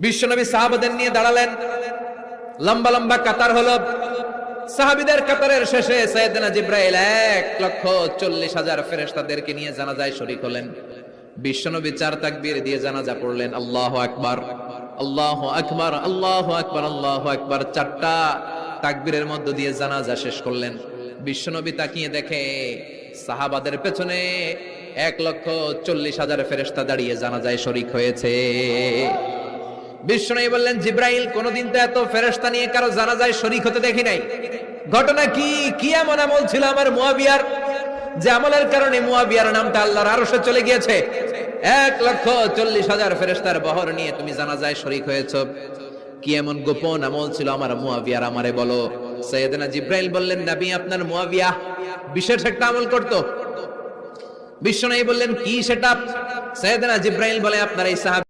বিশ্বনবী সাহাবাদের নিয়ে দাঁড়ালেন, লম্বা লম্বা কাতার হলো। সাহাবীদের কাতারের শেষে সাইয়েদনা জিবরাইল 1,40,000 ফেরেশতাদেরকে নিয়ে জানাজায় শরীক হলেন। বিশ্বনবী 4 তাকবীর দিয়ে জানাজা পড়লেন, আল্লাহু আকবার, আল্লাহু আকবার, আল্লাহু আকবার, আল্লাহু আকবার। 4টা তাকবীরের মধ্য দিয়ে জানাজা শেষ করলেন। বিশ্বনবী তাকিয়ে দেখে সাহাবাদের পেছনে 1,40,000 ফেরেশতা দাঁড়িয়ে জানাজায় শরীক হয়েছে। বিশ্বনবী বললেন, জিবরাইল, কোনদিন তো এত ফেরেশতা নিয়ে কারো জানাজায় শরীক হতে দেখি নাই। ঘটনা কি? কি এমন আমল ছিল আমার মুয়াবিয়ার, যে আমলের কারণে মুয়াবিয়ার নামটা আল্লাহর আরশে চলে গিয়েছে? 1,40,000 ফেরেশতার বহর নিয়ে তুমি জানাজায় শরীক হয়েছো। কি এমন গোপন আমল ছিল আমার মুয়াবিয়ার, আমারে বলো। সাইয়েদনা জিবরাইল বললেন, নবী, আপনার মুয়াবিয়া বিশেষ একটা আমল করত। বিশ্বনবী বললেন, কি সেটা? সাইয়েদনা জিবরাইল বলে, আপনার এই সাহাবী